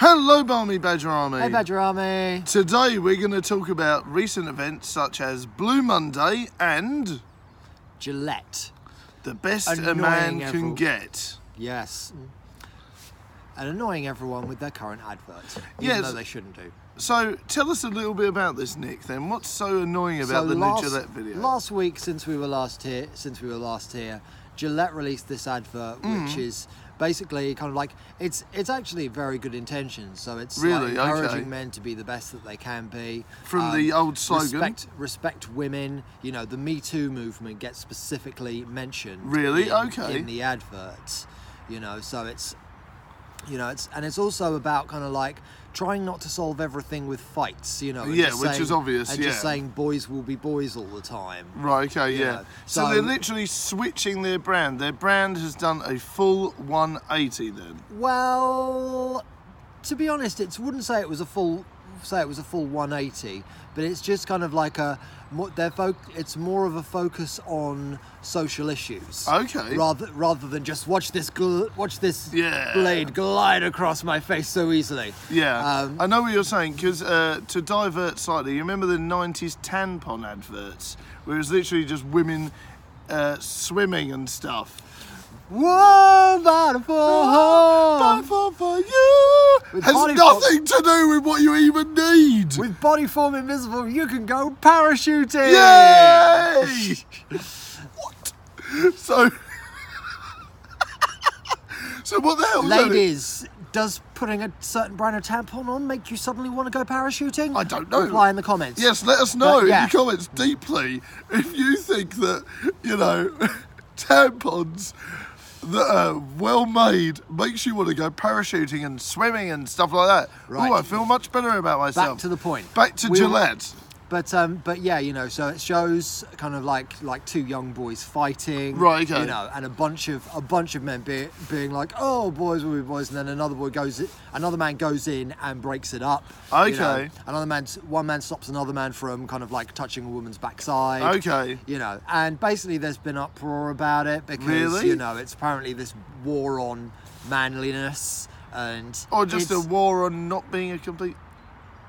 Hello, Barmy Badger Army. Hey, Badger Army. Today we're going to talk about recent events such as Blue Monday and Gillette. the best a Annoying man can everyone. get. Yes. And annoying everyone with their current adverts, even Yes. though they shouldn't do. So tell us a little bit about this, Nick. Then, what's so annoying about the new Gillette video? Last week, since we were last here, Gillette released this advert, which is basically kind of like it's actually very good intentions. So it's Really? like encouraging Okay. men to be the best that they can be. From the old slogan. Respect women. You know, the Me Too movement gets specifically mentioned. Really? Okay. In the adverts, you know, so it's. You know, it's also about kind of like trying not to solve everything with fights, you know. Yeah, which is obvious, and just saying boys will be boys all the time. Right, okay, yeah. know, So so- they're literally switching their brand. Their brand has done a full 180 then. Well, to be honest, wouldn't say it was a full 180, but it's just kind of like it's more of a focus on social issues. Okay. Rather than just watch this Yeah. blade glide across my face so easily. Yeah, I know what you're saying, because to divert slightly, you remember the 90s tampon adverts, where it was literally just women swimming and stuff. Whoa, beautiful. For you With has body nothing to do with what you even need. With body form invisible, you can go parachuting. Yay! What? So what the hell? Ladies, does putting a certain brand of tampon on make you suddenly want to go parachuting? I don't know. Reply in the comments. Yes, let us know But, yeah. in the comments deeply if you think that, you know, tampons that are well made makes you want to go parachuting and swimming and stuff like that. Right. Oh, I feel much better about myself. Back to the point. Back to Gillette. But yeah, you know, so it shows kind of like two young boys fighting, Right, okay. You know, and a bunch of men being like, oh, boys will be boys, and then another man goes in and breaks it up. You know. Okay. One man stops another man from kind of like touching a woman's backside. Okay. You know, and basically there's been uproar about it because Really? you know it's apparently this war on manliness and Or just a it's- war on not being a complete...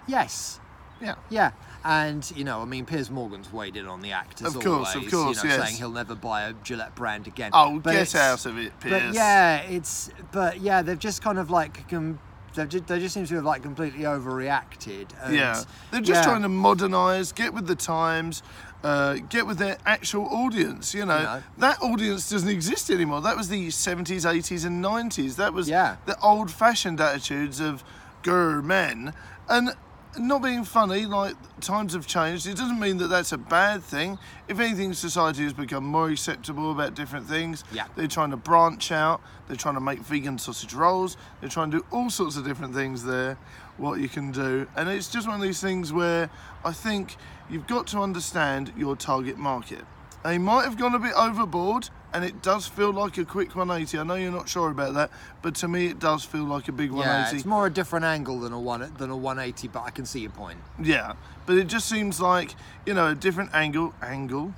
yes. Yeah. Yeah, and you know, I mean, Piers Morgan's weighed in on the act as Of course, always, of course, you know, yes. saying he'll never buy a Gillette brand again. Oh, But get it's- out of it, Piers. But yeah, they've just kind of like they just seem to have like completely overreacted. And, Yeah. They're just trying to modernise, get with the times, get with their actual audience, you know. That audience doesn't exist anymore. That was the 70s, 80s and 90s. That was the old-fashioned attitudes of grr men. And not being funny, like, times have changed. It doesn't mean that that's a bad thing. If anything, society has become more acceptable about different things. Yeah. They're trying to branch out. They're trying to make vegan sausage rolls. They're trying to do all sorts of different things there, what you can do. And it's just one of these things where I think you've got to understand your target market. They might have gone a bit overboard, and it does feel like a quick 180. I know you're not sure about that, but to me it does feel like a big 180. Yeah, it's more a different angle than a 180, but I can see your point. Yeah, but it just seems like, you know, a different angle, a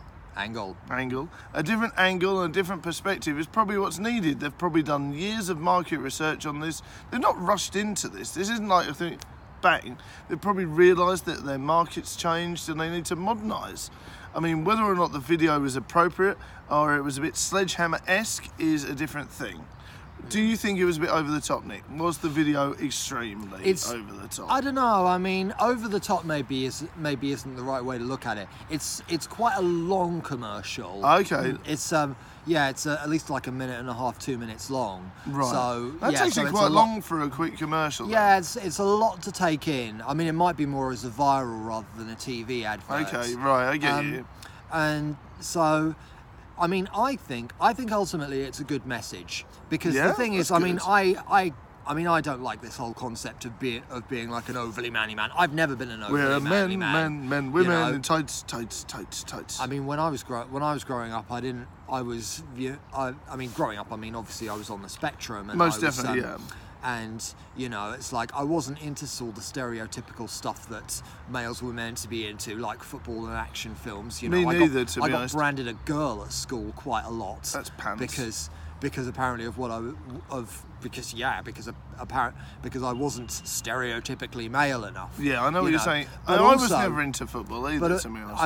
different angle and a different perspective is probably what's needed. They've probably done years of market research on this. They're not rushed into this. This isn't like a thing, bang. They've probably realised that their market's changed and they need to modernise. I mean, whether or not the video was appropriate or it was a bit sledgehammer-esque is a different thing. Do you think it was a bit over the top, Nick? Was the video extremely over the top? I don't know. I mean, over the top maybe isn't the right way to look at it. It's quite a long commercial. Okay. It's it's at least like a minute and a half, 2 minutes long. Right. So that's actually quite long for a quick commercial. Yeah, it's a lot to take in. I mean, it might be more as a viral rather than a TV advert. Okay, right, I get you. And so, I mean, I think ultimately it's a good message because the thing is, I mean, I don't like this whole concept of being like an overly manly man. I've never been an overly manly man. Men, women, you know? In tights. I mean, when I was growing up, I mean, growing up, I mean, obviously I was on the spectrum. And Most definitely, yeah. And, you know, it's like I wasn't into all the stereotypical stuff that males were meant to be into, like football and action films. You know, Me neither, to be honest. I got branded a girl at school quite a lot. That's pants. Because apparently of because I wasn't stereotypically male enough. Yeah, I know what you're saying. But I was also, never into football either, to be honest.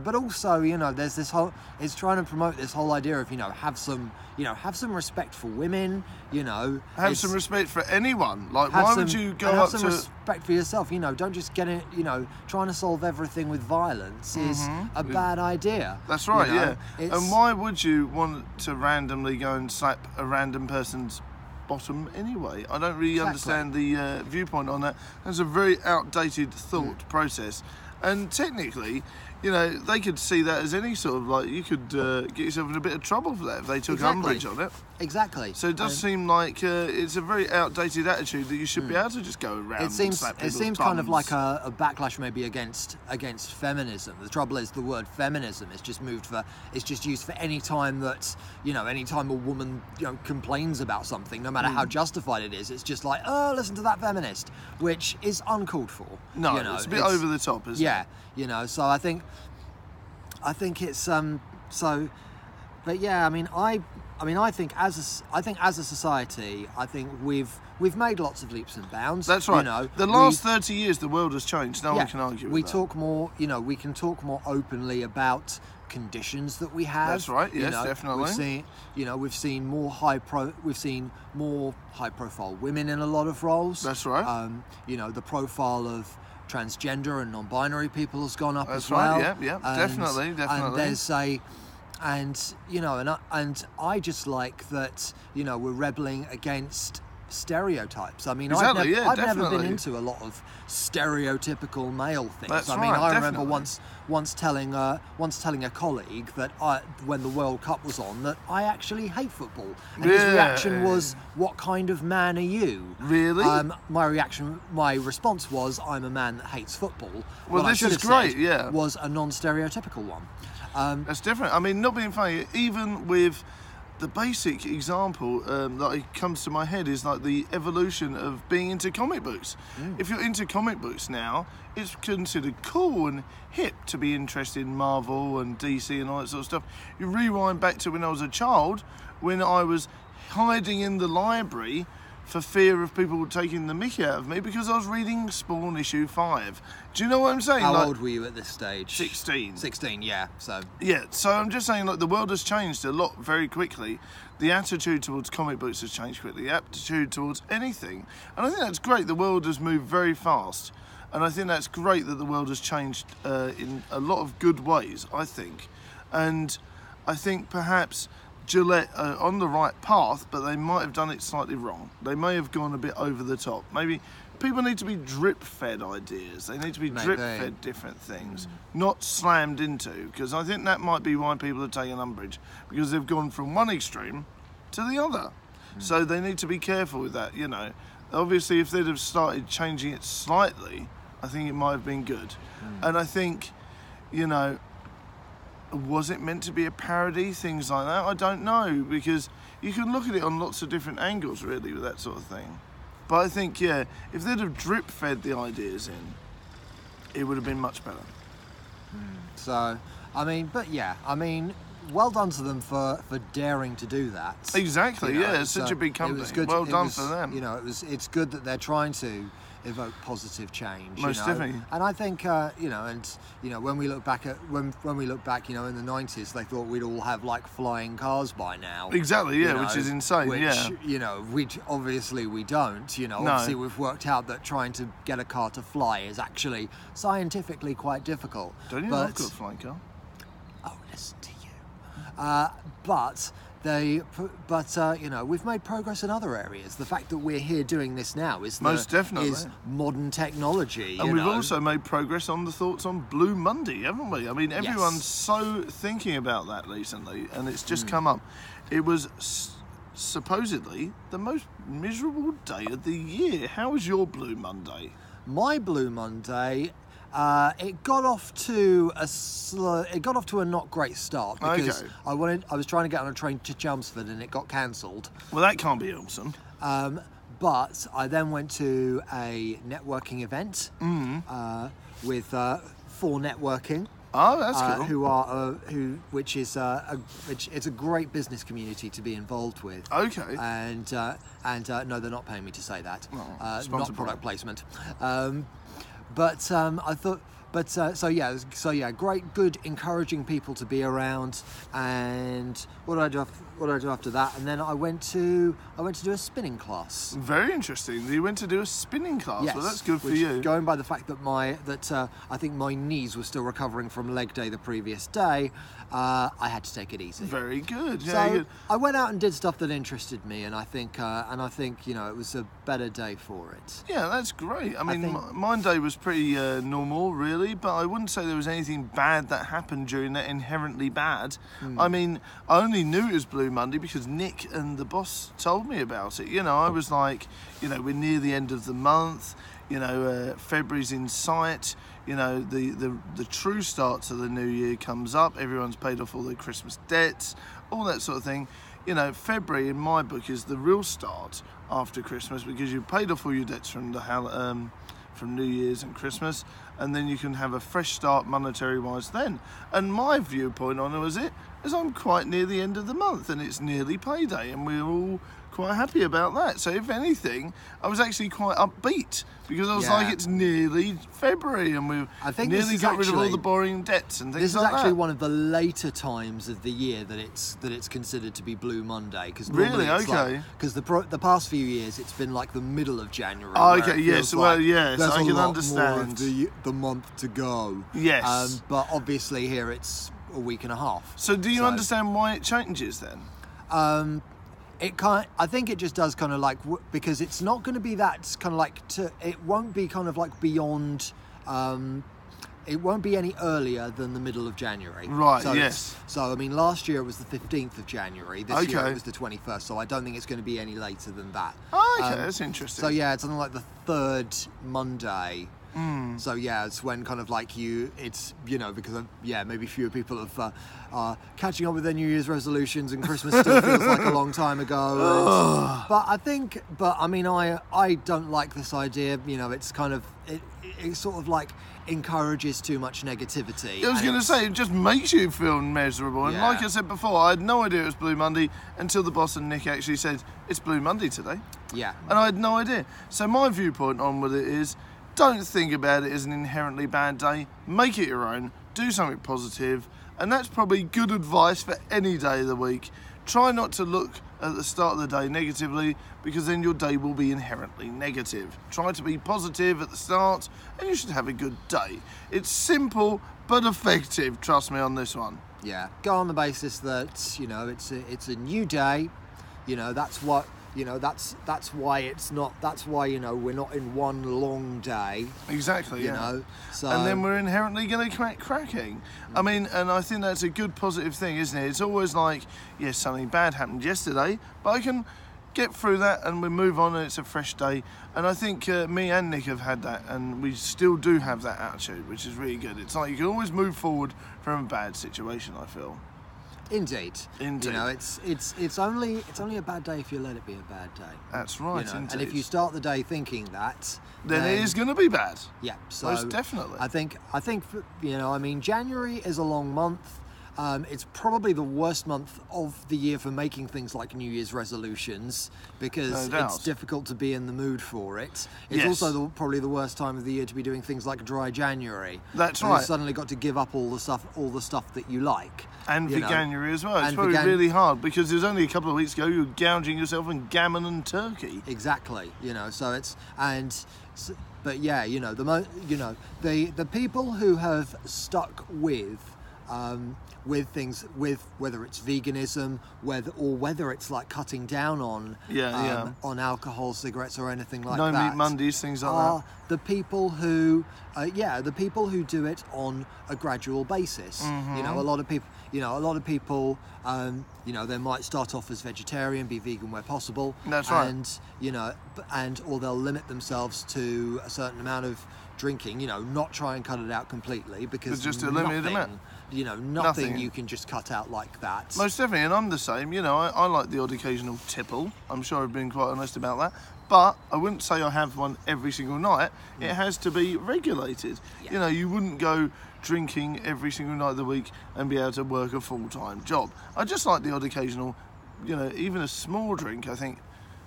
but also, there's this whole, it's trying to promote this whole idea of, have some respect for women, Have some respect for anyone. Like, why would you go up to... Have some respect for yourself, don't just get it, trying to solve everything with violence is a bad idea. That's right, yeah. And why would you want to randomly go and slap a random person's bottom anyway? I don't really understand the viewpoint on that. That's a very outdated thought process. And technically, they could see that as any sort of, like, you could get yourself in a bit of trouble for that if they took umbrage on it. Exactly. So it does seem like it's a very outdated attitude that you should be able to just go around and slap people's seems thumbs. kind of like a backlash maybe against feminism. The trouble is the word feminism is just used for any time that, any time a woman, complains about something, no matter how justified it is, it's just like, oh, listen to that feminist, which is uncalled for. No, it's a bit over the top, isn't it? Yeah, so I think it's but yeah, I think as a society, I think we've made lots of leaps and bounds. That's right. The last 30 years, the world has changed. No one can argue with that. We can talk more openly about conditions that we have. That's right. Yes, definitely. We've seen more high profile women in a lot of roles. That's right. The profile of transgender and non-binary people has gone up as well. That's right. Yeah. Definitely. And there's and I just like that, we're rebelling against stereotypes. I mean, exactly, I've never been into a lot of stereotypical male things. That's I remember once telling a colleague that when the World Cup was on, that I actually hate football, and his reaction was, "What kind of man are you?" Really? My response was, "I'm a man that hates football." Well, what this is great. Yeah, was a non-stereotypical one. That's different. I mean, not being funny, even with the basic example that comes to my head is like the evolution of being into comic books. If you're into comic books now, it's considered cool and hip to be interested in Marvel and DC and all that sort of stuff. You rewind back to when I was a child, when I was hiding in the library for fear of people taking the mickey out of me because I was reading Spawn issue 5. Do you know what I'm saying? How old were you at this stage? 16. 16, yeah. So I'm just saying, like, the world has changed a lot very quickly. The attitude towards comic books has changed quickly. The attitude towards anything. And I think that's great. The world has moved very fast. And I think that's great that the world has changed in a lot of good ways, I think. And I think perhaps Gillette are on the right path, but they might have done it slightly wrong. They may have gone a bit over the top. Maybe people need to be drip-fed ideas. They need to be drip-fed different things, not slammed into, because I think that might be why people are taking umbrage, because they've gone from one extreme to the other. So they need to be careful with that, Obviously, if they'd have started changing it slightly, I think it might have been good. And I think, was it meant to be a parody? Things like that? I don't know, because you can look at it on lots of different angles, really, with that sort of thing. But I think, if they'd have drip-fed the ideas in, it would have been much better. So, well done to them for daring to do that. Exactly, it's such a big company. Well done for them. It's good that they're trying to evoke positive change. Most definitely. And I think when we look back in the 90s, they thought we'd all have like flying cars by now. Exactly, which is insane. We obviously we don't. Obviously we've worked out that trying to get a car to fly is actually scientifically quite difficult. Don't you know I've got a flying car? Oh, listen to you. We've made progress in other areas. The fact that we're here doing this now is most definitely is modern technology. And we've also made progress on the thoughts on Blue Monday, haven't we? I mean, everyone's so thinking about that recently, and it's just come up. It was supposedly the most miserable day of the year. How was your Blue Monday? My Blue Monday. It got off to a not great start because I was trying to get on a train to Chelmsford and it got cancelled. Well, that can't be awesome. But I then went to a networking event with for networking. Oh, that's cool. Which is it's a great business community to be involved with. Okay. And no, they're not paying me to say that. Not product placement. But I thought. But so yeah, great, good, encouraging people to be around. And what did I do after that? And then I went to do a spinning class. Very interesting. You went to do a spinning class. Yes, well, that's good for you. Going by the fact that I think my knees were still recovering from leg day the previous day, I had to take it easy. Very good. Yeah, so good. I went out and did stuff that interested me, and I think it was a better day for it. Yeah, that's great. I mean, my day was pretty normal, really. But I wouldn't say there was anything bad that happened during that, inherently bad. I mean, I only knew it was Blue Monday because Nick and the boss told me about it. I was like, we're near the end of the month. February's in sight. The true start to the new year comes up. Everyone's paid off all their Christmas debts, all that sort of thing. February in my book is the real start after Christmas because you've paid off all your debts from from New Year's and Christmas, and then you can have a fresh start monetary-wise then. And my viewpoint on it is I'm quite near the end of the month, and it's nearly payday, and we're all quite happy about that. So if anything, I was actually quite upbeat because I was like, it's nearly February, and we've nearly got rid of all the boring debts and things like that. This is actually one of the later times of the year that it's considered to be Blue Monday. Really? Okay. Because the past few years it's been like the middle of January. Oh, okay. Yes. Well, yes. I can understand. More of the month to go. Yes. But obviously here it's a week and a half. So do you understand why it changes then? I think it just does kind of like, because it's not going to be that kind of like, it won't be kind of like beyond, it won't be any earlier than the middle of January. Right, yes. So, I mean, last year it was the 15th of January. This year it was the 21st, so I don't think it's going to be any later than that. Oh, okay, that's interesting. So, yeah, it's something like the third Monday. So yeah, it's when kind of like because maybe fewer people are catching up with their New Year's resolutions, and Christmas still feels like a long time ago. But I mean, I don't like this idea. It's kind of it sort of like encourages too much negativity. I was going to say, it just makes you feel miserable. And like I said before, I had no idea it was Blue Monday until the boss and Nick actually said it's Blue Monday today. Yeah, and I had no idea. So my viewpoint on with it is, don't think about it as an inherently bad day. Make it your own. Do something positive. And that's probably good advice for any day of the week. Try not to look at the start of the day negatively, because then your day will be inherently negative. Try to be positive at the start, and you should have a good day. It's simple but effective. Trust me on this one. Yeah. Go on the basis that, it's a new day. That's what... that's why it's not. That's why we're not in one long day. Exactly. So and then we're inherently going to cracking. I mean, and I think that's a good positive thing, isn't it? It's always like, yes, something bad happened yesterday, but I can get through that and we move on, and it's a fresh day. And I think me and Nick have had that, and we still do have that attitude, which is really good. It's like you can always move forward from a bad situation, I feel. Indeed. It's only a bad day if you let it be a bad day. That's right. And if you start the day thinking that, then it is going to be bad. Yeah. So most definitely. I think I mean, January is a long month. It's probably the worst month of the year for making things like New Year's resolutions, because it's difficult to be in the mood for it. It's also probably the worst time of the year to be doing things like dry January. That's right. You've suddenly got to give up all the stuff that you like. And Veganuary as well. It's probably really hard, because there's only a couple of weeks ago you were gouging yourself in gammon and turkey. Exactly. So it's but yeah, the people who have stuck with things, with whether it's veganism, whether it's like cutting down on alcohol, cigarettes, or anything like that. No meat Mondays, things like that. The people who, do it on a gradual basis. Mm-hmm. A lot of people, they might start off as vegetarian, be vegan where possible. That's right. And or they'll limit themselves to a certain amount of drinking, you know, not try and cut it out completely, because It's just a limited amount. You know, nothing you can just cut out like that. Most definitely, and I'm the same. You know, I like the odd occasional tipple. I'm sure I've been quite honest about that. But I wouldn't say I have one every single night. It has to be regulated. Yeah. You know, you wouldn't go drinking every single night of the week and be able to work a full-time job. I just like the odd occasional, you know, even a small drink, I think,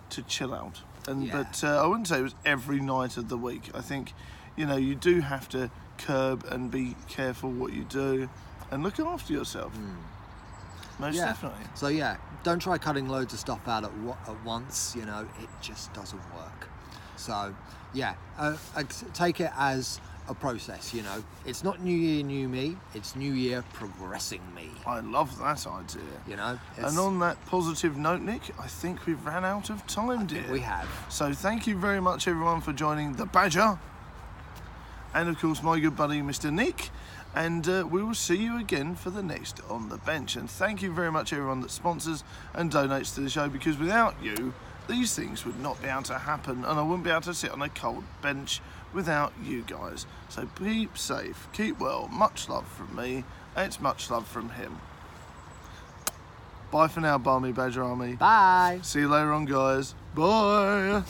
to chill out. But I wouldn't say it was every night of the week. I think, you know, you do have to curb and be careful what you do and look after yourself. Most definitely. So yeah, don't try cutting loads of stuff out at once. You know, it just doesn't work. So yeah, take it as a process. You know, it's not New Year, new me. It's New Year, progressing me. I love that idea. You know, and on that positive note, Nick, I think we've ran out of time, dear. We have. So thank you very much, everyone, for joining the Badger, and of course my good buddy, Mr. Nick. And we will see you again for the next On the Bench. And thank you very much, everyone that sponsors and donates to the show, because without you, these things would not be able to happen, and I wouldn't be able to sit on a cold bench without you guys. So keep safe, keep well, much love from me, and it's much love from him. Bye for now, Barmy Badger Army. Bye. See you later on, guys. Bye.